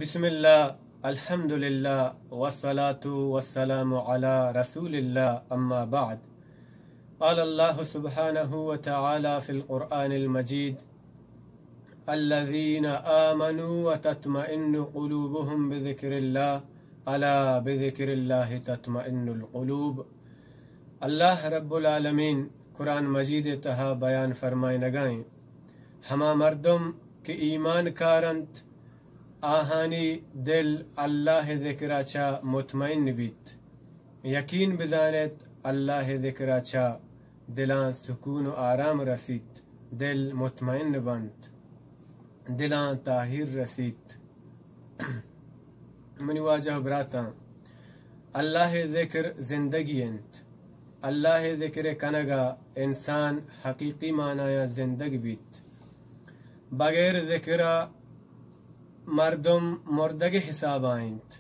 بسم الله الحمد لله والصلاة والسلام على رسول الله أما بعد. قال الله سبحانه وتعالى في القرآن المجيد: الذين آمنوا وتطمئن قلوبهم بذكر الله ألا بذكر الله تطمئن القلوب. اللہ رب العالمین قرآن مجید تہا بیان فرمائے نگائیں ہما مردم کہ ایمان کارنت آہانی دل اللہ ذکرہ چا مطمئن بیت یقین بزانت اللہ ذکرہ چا دلان سکون و آرام رسیت دل مطمئن بند دلان طاہر رسیت. منی واجہ براتا اللہ ذکر زندگی انت اللہ ذکر کنگا انسان حقیقی معنی زندگی بیت بغیر ذکرہ مردم مردگ حساب آئند.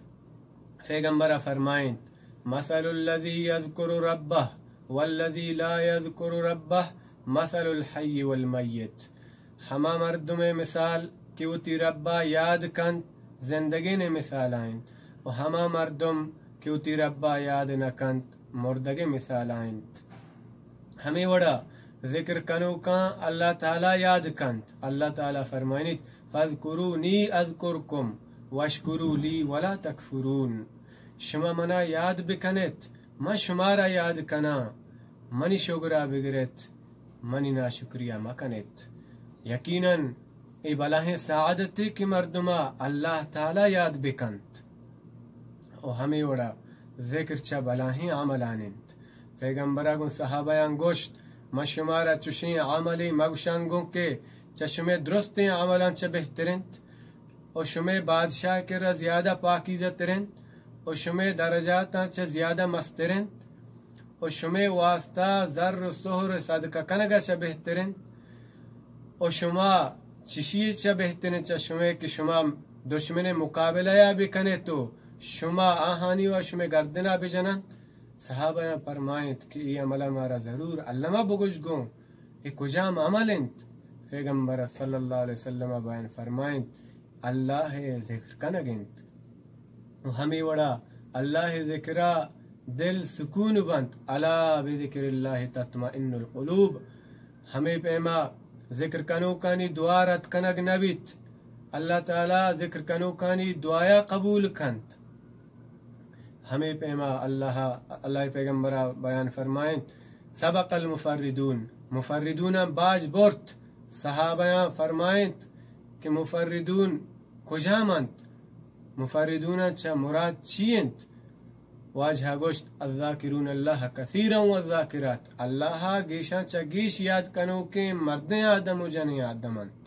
پیغمبر فرمائند: مثل الذي يذكر ربه والذي لا يذكر ربه مثل الحي والمیت. ہما مردم مثال کہ اتی ربا یاد کند زندگی نے مثال آئند و ہما مردم کہ اتی ربا یاد نہ کند مردگ مثال آئند. ہمیں وڑا ذکر کنو کان اللہ تعالی یاد کند. اللہ تعالی فرمائند: فاذکرونی اذکرکم واشکروا لی ولا تکفرون. شما منا یاد بکنت میں شمارا یاد کنا منی شکرہ بگرت منی ناشکریہ مکنت. یقیناً ای بلاہ سعادتی کی مردمہ اللہ تعالی یاد بکند و ہمیں وڑا ذکر چا بلاہ عمل آنند. پیغمبرہ گن صحابیان گوشت میں شمارا چشیں عملی مگوشان گن کے چشمے درست عملان چا بہترند و شمے بادشاہ کے را زیادہ پاکیزہ ترند و شمے درجاتا چا زیادہ مسترند و شمے واسطہ ذر و سہر صدقہ کنگا چا بہترند و شما چشی چا بہترند چا شمے کہ شما دشمن مقابلہ یا بکنے تو شما آہانی و شمے گردنا بجنن. صحابہ فرمائند کہ یہ عملہ مارا ضرور علمہ بگوش گوں یہ کجام عمل انت. پیغمبر صلی اللہ علیہ وسلم بیان فرمائند اللہ ذکر کنگند و ہمیں وڑا اللہ ذکرہ دل سکون بند الا بذکر اللہ تطمئن القلوب. ہمیں پیما ذکر کنو کانی دعا رد کنگ نبیت اللہ تعالی ذکر کنو کانی دعایا قبول کند. ہمیں پیما اللہ پیغمبرہ بیان فرمائند سبق المفردون مفردون باج برت. صحابیاں فرمائند کہ مفردون کجامند مفردون چا مراد چیند. واجہ گوشت الذاکرون اللہ کثیرا والذاکرات اللہ گیشاں چا گیش یاد کنو کے مردیں آدم و جن آدمند.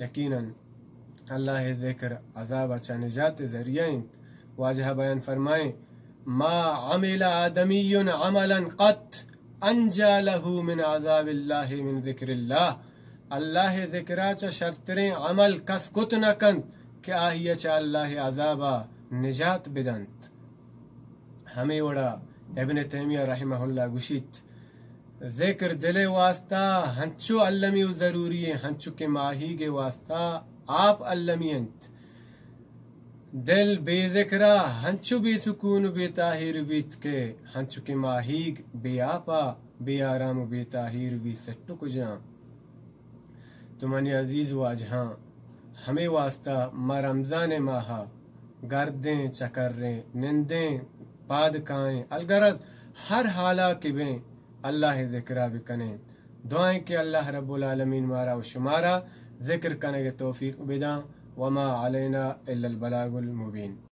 یقیناً اللہ ذکر عذاب چا نجات ذریعہ انت. واجہ بیان فرمائیں ما عمل آدمی عملا قط انجا لہو من عذاب اللہ من ذکر اللہ. اللہ ذکرہ چا شرطریں عمل کس کت نہ کند کہ آہیا چا اللہ عذابہ نجات بدند. ہمیں وڑا ابن تیمیہ رحمہ اللہ گوشت ذکر دل واسطہ ہنچو علمی ضروری ہے ہنچو کے ماہی کے واسطہ آپ علمی انت. دل بے ذکرہ ہنچو بے سکون بے طاہر بیت کے ہنچو کے ماہی بے آپا بے آرام بے طاہر بی سٹو کجاں. تمہانی عزیز واجہاں ہمیں واسطہ ما رمضان ماہا گردیں چکریں نندیں پادکائیں الگرد ہر حالہ کی بیں اللہ ذکرہ بکنیں. دعائیں کہ اللہ رب العالمین مارا و شمارا ذکر کرنے کے توفیق بداں. وما علینا الا البلاغ المبین.